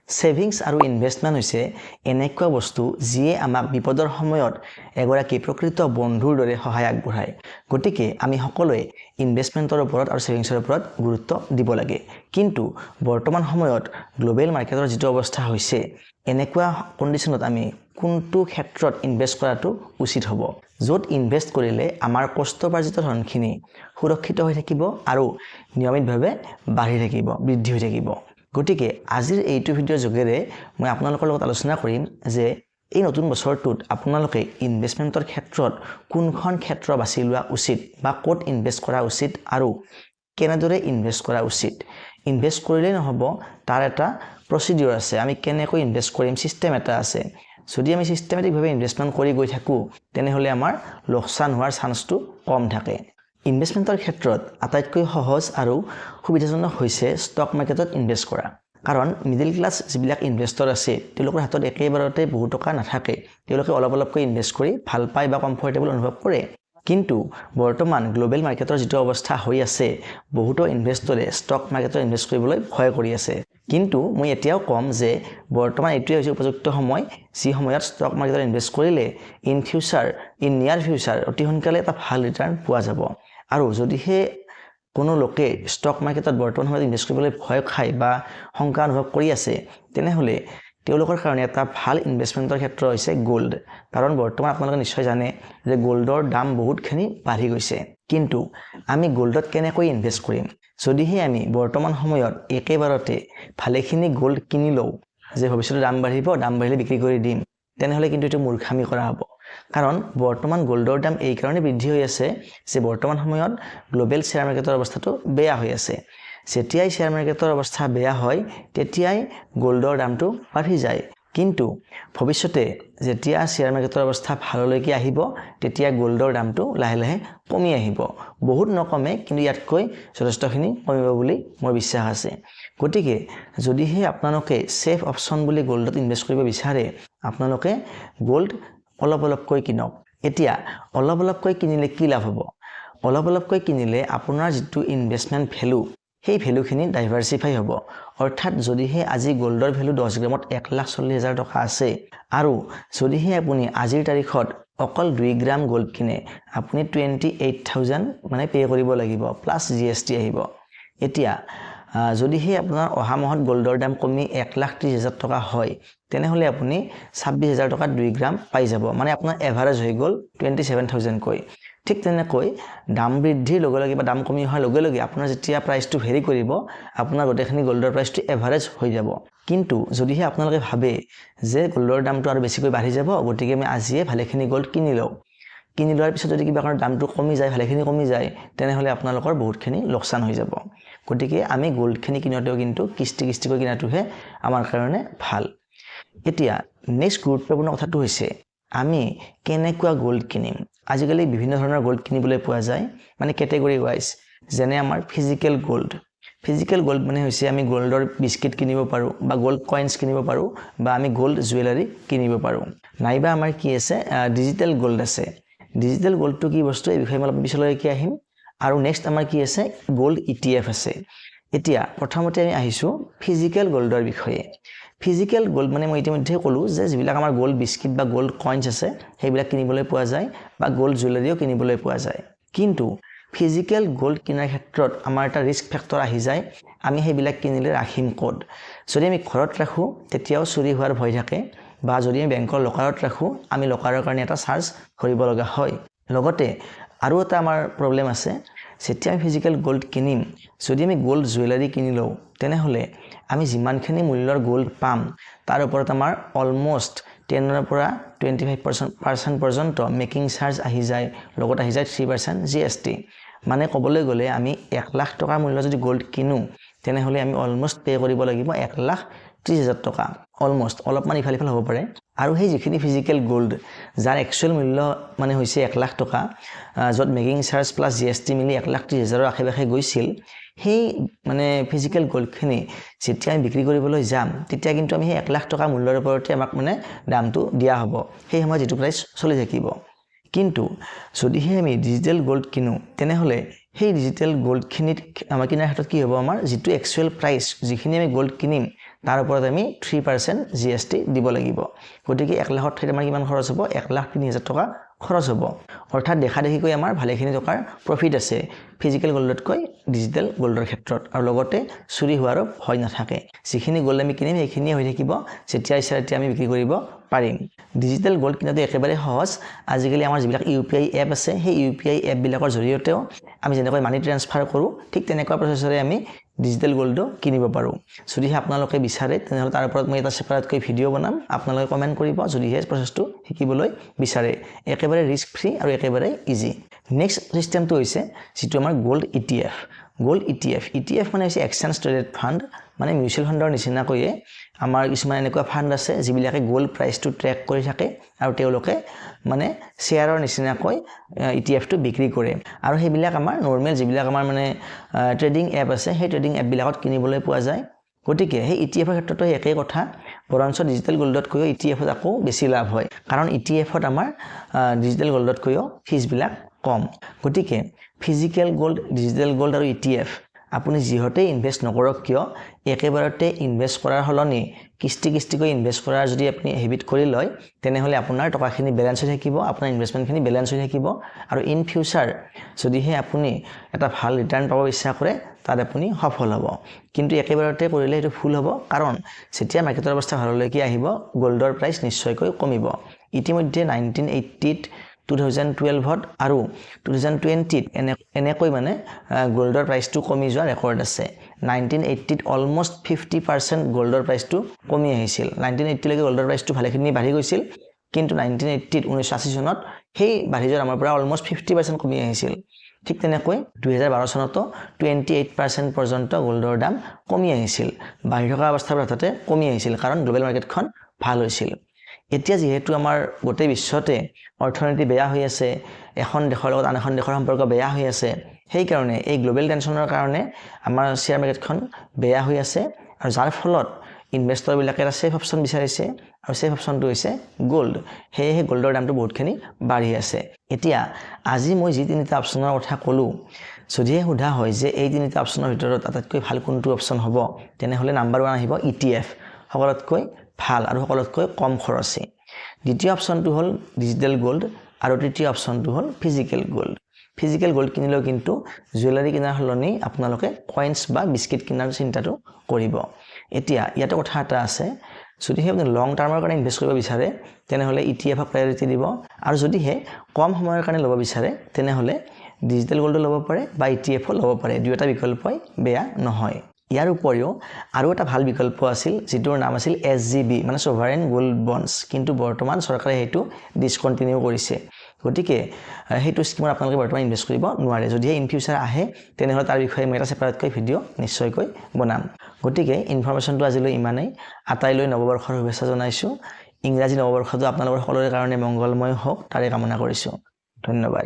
Savings আৰু investment হৈছে এনেকুৱা বস্তু যিয়ে আমাক বিপদৰ সময়ত এগৰাকী প্ৰকৃত বন্ধুৰ দৰে সহায় আগবঢ়ায়। গতিকে আমি সকলোৱে ইনভেষ্টমেণ্টৰ ওপৰত আৰু সেভিংছৰ ওপৰত গুৰুত্ব দিব লাগে। কিন্তু বৰ্তমান সময়ত গ্লোবেল মাৰ্কেটৰ যিটো অৱস্থা হৈছে, এনেকুৱা কণ্ডিশ্যনত আমি কোনটো ক্ষেত্ৰত ইনভেষ্ট কৰাটো উচিত হ'ব, য'ত ইনভেষ্ট কৰিলে আমাৰ কষ্টপাৰ্জিত ধনখিনি সুৰক্ষিত হৈ থাকিব আৰু নিয়মিতভাৱে বাঢ়ি থাকিব, বৃদ্ধি হৈ থাকিব। গতিকে আজিৰ এইটো ভিডিঅ'ৰ যোগেৰে মই আপোনালোকৰ লগত আলোচনা কৰিম যে এই নতুন বছৰটোত আপোনালোকে ইনভেষ্টমেণ্টৰ ক্ষেত্ৰত কোনখন ক্ষেত্ৰ বাছি লোৱা উচিত বা ক'ত ইনভেষ্ট কৰা উচিত আৰু কেনেদৰে ইনভেষ্ট কৰা উচিত। ইনভেষ্ট কৰিলেই নহ'ব, তাৰ এটা প্ৰচিডিউৰ আছে। আমি কেনেকৈ ইনভেষ্ট কৰিম, ছিষ্টেম এটা আছে। যদি আমি ছিষ্টেমেটিকভাৱে ইনভেষ্টমেণ্ট কৰি গৈ থাকোঁ, তেনেহ'লে আমাৰ লোকচান হোৱাৰ চান্সটো কম থাকে। ইনভেষ্টমেণ্টৰ ক্ষেত্ৰত আটাইতকৈ সহজ আৰু সুবিধাজনক হৈছে ষ্টক মাৰ্কেটত ইনভেষ্ট কৰা। কাৰণ মিডিল ক্লাছ যিবিলাক ইনভেষ্টৰ আছে, তেওঁলোকৰ হাতত একেবাৰতে বহু টকা নাথাকে। তেওঁলোকে অলপ অলপকৈ ইনভেষ্ট কৰি ভাল পায় বা কমফৰ্টেবল অনুভৱ কৰে। কিন্তু বৰ্তমান গ্লোবেল মাৰ্কেটৰ যিটো অৱস্থা হৈ আছে, বহুতো ইনভেষ্টৰে ষ্টক মাৰ্কেটত ইনভেষ্ট কৰিবলৈ ভয় কৰি আছে। কিন্তু মই এতিয়াও ক'ম যে বৰ্তমান এইটোৱে হৈছে উপযুক্ত সময়, যি সময়ত ষ্টক মাৰ্কেটত ইনভেষ্ট কৰিলে ইন নিয়াৰ ফিউচাৰ অতি সোনকালে এটা ভাল ৰিটাৰ্ণ পোৱা যাব। আৰু যদিহে কোনো লোকে ষ্টক মাৰ্কেটত বৰ্তমান সময়ত ইনভেষ্ট কৰিবলৈ ভয় খায় বা শংকা অনুভৱ কৰি আছে, তেনেহ'লে তেওঁলোকৰ কাৰণে এটা ভাল ইনভেষ্টমেণ্টৰ ক্ষেত্ৰ হৈছে গ'ল্ড। কাৰণ বৰ্তমান আপোনালোকে নিশ্চয় জানে যে গ'ল্ডৰ দাম বহুতখিনি বাঢ়ি গৈছে। কিন্তু আমি গ'ল্ডত কেনেকৈ ইনভেষ্ট কৰিম? যদিহে আমি বৰ্তমান সময়ত একেবাৰতে ভালেখিনি গ'ল্ড কিনি লওঁ যে ভৱিষ্যতে দাম বাঢ়িব, দাম বাঢ়িলে বিক্ৰী কৰি দিম, তেনেহ'লে কিন্তু এইটো মূৰ্খামি কৰা হ'ব। কাৰণ বৰ্তমান গ'ল্ডৰ দাম এই কাৰণে বৃদ্ধি হৈ আছে যে বৰ্তমান সময়ত গ্লোবেল শ্বেয়াৰ মাৰ্কেটৰ অৱস্থাটো বেয়া হৈ আছে। যেতিয়াই শ্বেয়াৰ মাৰ্কেটৰ অৱস্থা বেয়া হয়, তেতিয়াই গ'ল্ডৰ দামটো বাঢ়ি যায়। কিন্তু ভৱিষ্যতে যেতিয়া শ্বেয়াৰ মাৰ্কেটৰ অৱস্থা ভাললৈকে আহিব, তেতিয়া গ'ল্ডৰ দামটো লাহে লাহে কমি আহিব। বহুত নকমে, কিন্তু ইয়াতকৈ যথেষ্টখিনি কমিব বুলি মোৰ বিশ্বাস আছে। গতিকে যদিহে আপোনালোকে ছেফ অপশ্যন বুলি গ'ল্ডত ইনভেষ্ট কৰিব বিচাৰে, আপোনালোকে গ'ল্ড অলপ অলপকৈ কিনক। এতিয়া অলপ অলপকৈ কিনিলে কি লাভ হ'ব? অলপ অলপকৈ কিনিলে আপোনাৰ যিটো ইনভেষ্টমেণ্ট ভেলু, সেই ভেলুখিনি ডাইভাৰ্চিফাই হ'ব। অৰ্থাৎ যদিহে আজি গ'ল্ডৰ ভেলু 10 গ্ৰামত 1,40,000 টকা আছে আৰু যদিহে আপুনি আজিৰ তাৰিখত অকল 2 গ্ৰাম গ'ল্ড কিনে, আপুনি 28,000 মানে পে' কৰিব লাগিব, প্লাছ GST আহিব। এতিয়া যদিহে আপোনাৰ অহা মাহত গ'ল্ডৰ দাম কমি 1,30,000 টকা হয়, তেনেহ'লে আপুনি 26,000 টকাত 2 গ্ৰাম পাই যাব। মানে আপোনাৰ এভাৰেজ হৈ গ'ল 27,000 কৈ। ঠিক তেনেকৈ দাম বৃদ্ধিৰ লগে লগে বা দাম কমি অহাৰ লগে লগে আপোনাৰ যেতিয়া প্ৰাইচটো ভেৰি কৰিব, আপোনাৰ গোটেইখিনি গ'ল্ডৰ প্ৰাইচটো এভাৰেজ হৈ যাব। কিন্তু যদিহে আপোনালোকে ভাবে যে গ'ল্ডৰ দামটো আৰু বেছিকৈ বাঢ়ি যাব, গতিকে আমি আজিয়ে ভালেখিনি গ'ল্ড কিনি লওঁ, কিনি লোৱাৰ পিছত যদি কিবা কাৰণ দামটো কমি যায়, ভালেখিনি কমি যায়, তেনেহ'লে আপোনালোকৰ বহুতখিনি লোকচান হৈ যাব। গতিকে আমি গ'ল্ডখিনি কিনোতেও কিন্তু কিস্তিকৈ কিনাটোহে আমাৰ কাৰণে ভাল। এতিয়া নেক্সট গুৰুত্বপূৰ্ণ কথাটো হৈছে আমি কেনেকুৱা গ'ল্ড কিনিম। আজিকালি বিভিন্ন ধৰণৰ গ'ল্ড কিনিবলৈ পোৱা যায়, মানে কেটেগৰী ৱাইজ। যেনে আমাৰ ফিজিকেল গ'ল্ড। ফিজিকেল গ'ল্ড মানে হৈছে আমি গ'ল্ডৰ বিস্কিট কিনিব পাৰোঁ বা গ'ল্ড কইনছ কিনিব পাৰোঁ বা আমি গ'ল্ড জুৱেলাৰী কিনিব পাৰোঁ। নাইবা আমাৰ কি আছে, ডিজিটেল গ'ল্ড আছে। ডিজিটেল গ'ল্ডটো কি বস্তু, এই বিষয়ে মই অলপ পিছলৈকে আহিম। আৰু নেক্সট আমাৰ কি আছে, গ'ল্ড ETF আছে। এতিয়া প্ৰথমতে আমি আহিছোঁ ফিজিকেল গ'ল্ডৰ বিষয়ে। ফিজিকেল গ'ল্ড মানে মই ইতিমধ্যে ক'লোঁ যে যিবিলাক আমাৰ গ'ল্ড বিস্কিট বা গ'ল্ড কইনছ আছে, সেইবিলাক কিনিবলৈ পোৱা যায় বা গ'ল্ড জুৱেলাৰীও কিনিবলৈ পোৱা যায়। কিন্তু ফিজিকেল গ'ল্ড কিনাৰ ক্ষেত্ৰত আমাৰ এটা ৰিস্ক ফেক্টৰ আহি যায়। আমি সেইবিলাক কিনিলে ৰাখিম ক'ত? যদি আমি ঘৰত ৰাখোঁ, তেতিয়াও চুৰি হোৱাৰ ভয় থাকে, বা যদি আমি বেংকৰ লকাৰত ৰাখোঁ, আমি লকাৰৰ কাৰণে এটা চাৰ্জ ভৰিব লগা হয়। লগতে আৰু এটা আমাৰ প্ৰব্লেম আছে, যেতিয়া আমি ফিজিকেল গ'ল্ড কিনিম, যদি আমি গ'ল্ড জুৱেলাৰী কিনি লওঁ, তেনেহ'লে আমি যিমানখিনি মূল্যৰ গ'ল্ড পাম, তাৰ ওপৰত আমাৰ অলম'ষ্ট 10ৰ পৰা 25% পৰ্যন্ত মেকিং চাৰ্জ আহি যায়। লগত আহি যায় 3% GST। মানে ক'বলৈ গ'লে আমি 1 লাখ টকাৰ মূল্য যদি গ'ল্ড কিনো, তেনেহ'লে আমি অলম'ষ্ট পে' কৰিব লাগিব 1,30,000 টকা। অলম'ষ্ট, অলপমান ইফাল সিফাল হ'ব পাৰে। আৰু সেই যিখিনি ফিজিকেল গ'ল্ড যাৰ একচুৱেল মূল্য মানে হৈছে 1 লাখ টকা, য'ত মেকিং চাৰ্জ প্লাছ GST মিলি 1,30,000ৰ আশে পাশে গৈছিল, সেই মানে ফিজিকেল গ'ল্ডখিনি যেতিয়া আমি বিক্ৰী কৰিবলৈ যাম, তেতিয়া কিন্তু আমি সেই 1 লাখ টকা মূল্যৰ ওপৰতে আমাক মানে দামটো দিয়া হ'ব। সেই সময়ত যিটো প্ৰাইচ চলি থাকিব। কিন্তু যদিহে আমি ডিজিটেল গ'ল্ড কিনো, তেনেহ'লে সেই ডিজিটেল গ'ল্ডখিনিত আমাৰ কিনাৰ ক্ষেত্ৰত কি হ'ব, আমাৰ যিটো একচুৱেল প্ৰাইচ, যিখিনি আমি গ'ল্ড কিনিম, তাৰ ওপৰত আমি 3% GST দিব লাগিব গতিকে 1 লাখৰ ঠাইত আমাৰ কিমান খৰচ হ'ব 1,03,000 টকা খৰচ হ'ব অৰ্থাৎ দেখা দেখিকৈ আমাৰ ভালেখিনি টকাৰ প্ৰফিট আছে ফিজিক্যাল গোল্ডতকৈ ডিজিটেল গোল্ডৰ ক্ষেত্ৰত আৰু লগতে চুৰি হোৱাৰো ভয় নাথাকে যিখিনি গোল্ড আমি কিনিম সেইখিনিয়ে হৈ থাকিব যেতিয়া ইচ্ছা তেতিয়া আমি বিক্ৰী কৰিব পাৰিম ডিজিটেল গোল্ড কিনাটো একেবাৰে সহজ আজিকালি আমাৰ যিবিলাক UPI এপ আছে সেই UPI এপ বিলাকৰ জৰিয়তেও আমি যেনেকৈ মানি ট্ৰান্সফাৰ কৰোঁ ঠিক তেনেকুৱা প্ৰচেছৰে আমি ডিজিটেল গোল্ডো কিনিব পাৰোঁ যদিহে আপোনালোকে বিচাৰে তেনেহ'লে তাৰ ওপৰত মই এটা সেপাৰেটকৈ ভিডিঅ' বনাম আপোনালোকে কমেণ্ট কৰিব যদিহে প্ৰচেছটো শিকিবলৈ বিচাৰে একেবাৰে ৰিস্ক ফ্ৰী আৰু একেবাৰে ইজি নেক্সট সিস্টেমটো হৈছে যিটো আমাৰ গোল্ড ETF মানে হৈছে এক্সচেঞ্জ ট্ৰেডেড ফাণ্ড মানে মিউচুৱেল ফাণ্ডৰ নিচিনাকৈয়ে আমাৰ কিছুমান এনেকুৱা ফাণ্ড আছে যিবিলাকে গোল্ড প্ৰাইচটো ট্ৰেক কৰি থাকে আৰু তেওঁলোকে মানে শ্বেয়াৰৰ নিচিনাকৈ ETFটো বিক্ৰী কৰে আৰু সেইবিলাক আমাৰ নৰ্মেল যিবিলাক আমাৰ মানে ট্ৰেডিং এপ আছে সেই ট্ৰেডিং এপবিলাকত কিনিবলৈ পোৱা যায় গতিকে সেই ETFৰ ক্ষেত্ৰতো একেই কথা বৰঞ্চ ডিজিটেল গোল্ডতকৈও ETFত আকৌ বেছি লাভ হয় কাৰণ ETFত আমাৰ ডিজিটেল গোল্ডতকৈও ফিজবিলাক কম গতিকে ফিজিক্যাল গোল্ড ডিজিটেল গোল্ড আৰু ETF আপুনি যিহতে ইনভেষ্ট নকৰক কিয় একেবাৰতে ইনভেষ্ট কৰাৰ হলনি কিস্তিকৈ ইনভেষ্ট কৰাৰ যদি আপুনি হেবিট কৰি লয় তেনেহলে আপোনাৰ টকাখিনি বেলেন্স হৈ থাকিব আপোনাৰ ইনভেষ্টমেন্টখিনি বেলেন্স হৈ থাকিব আৰু ইন ফিউচাৰ যদিহে আপুনি এটা ভাল ৰিটাৰ্ণ পাব ইচ্ছা কৰে তাত আপুনি সফল হ'ব কিন্তু একেবাৰতে কৰিলে এটো ফুল হ'ব কাৰণ যেতিয়া মাৰ্কেটৰ অৱস্থা ভাললৈকে আহিব গোল্ডৰ প্ৰাইচ নিশ্চয়কৈ কমিব ইতিমধ্যে 1980 2012ত আৰু 2020ত এনেকৈ মানে গোল্ডৰ প্ৰাইচটো কমি যোৱা ৰেকৰ্ড আছে 1980ত অলমোষ্ট 50% গোল্ডৰ প্ৰাইচটো কমি আহিছিল 1980 লৈকে গোল্ডৰ প্ৰাইচটো ভালেখিনি বাঢ়ি গৈছিল কিন্তু 1980ত 1980 চনত সেই বাঢ়ি যোৱাৰ আমাৰ পৰা অলমোষ্ট 50% কমি আহিছিল ঠিক তেনেকৈ 2012 চনতো 28% পৰ্যন্ত গোল্ডৰ দাম কমি আহিছিল বাঢ়ি থকা অৱস্থাৰ হঠাতে কমি আহিছিল কাৰণ গ্লোবেল মাৰ্কেটখন ভাল হৈছিল এতিয়া যেহেতু আমাৰ গোটেই বিশ্বতে অৰ্থনীতি বেয়া হৈ আছে এখন দেশৰ লগত আন এখন দেশৰ সম্পৰ্ক বেয়া হৈ আছে সেই কাৰণে এই গ্লোবেল টেনচনৰ কাৰণে আমাৰ শেয়াৰ মাৰ্কেটখন বেয়া হৈ আছে আৰু যাৰ ফলত ইনভেষ্টৰ বিলাকে এটা সেফ অপচন বিচাৰিছে আৰু সেফ অপচনটো হৈছে গোল্ড হেহে গোল্ডৰ দামটো বহুতখিনি বাঢ়ি আছে এতিয়া আজি মই যি তিনিটা অপচনৰ কথা ক'লো যদিহে সোধা হয় যে এই তিনিটা অপচনৰ ভিতৰত আটাইতকৈ ভাল কোনটো অপচন হ'ব তেনেহলে নাম্বাৰ 1 আহিব ETF সকলোতকৈ ভাল আৰু সকলোতকৈ কম খৰচী দ্বিতীয় অপচনটো হ'ল ডিজিটেল গোল্ড আৰু তৃতীয় অপচনটো হ'ল ফিজিক্যাল গোল্ড কিনিলেও কিন্তু জুৱেলাৰী কিনাৰ হলনি আপোনালোকে কয়েন্স বা বিস্কিট কিনাৰ চিন্তাটো কৰিব এতিয়া ইয়াতে কথা এটা আছে যদিহে আপুনি লং টাৰ্মৰ কাৰণে ইনভেষ্ট কৰিব বিচাৰে তেনেহলে ETF ক প্ৰায়োৰিটি দিব আৰু যদিহে কম সময়ৰ কাৰণে ল'ব বিচাৰে তেনেহলে ডিজিটেল গোল্ড ল'ব পাৰে বা ETF ল'ব পাৰে দুয়োটা বিকল্পই বেয়া নহয় ইয়াৰ উপৰিও আৰু এটা ভাল বিকল্প আছিল যিটোৰ নাম আছিল SGB মানে সভাৰেন গোল্ড বন্ডছ কিন্তু বৰ্তমান চৰকাৰে হেতু ডিসকন্টিনিউ কৰিছে গতিকে হেতু স্কিমত আপোনালোকে বৰ্তমান ইনভেষ্ট কৰিব নোৱাৰে যদিহে ইন ফিউচাৰ আহে তেনেহলে তাৰ বিষয়ে মই এটা সেপাৰেটকৈ ভিডিঅ' নিশ্চয়কৈ বনাম গতিকে ইনফৰমেশনটো আজিলৈ ইমানেই আটাইলৈ নৱবৰ্ষৰ শুভেচ্ছা জনাইছো ইংৰাজী নৱবৰ্ষটো আপোনালোকৰ সকলোৰে কাৰণে মংগলময় হওক তাৰে কামনা কৰিছো ধন্যবাদ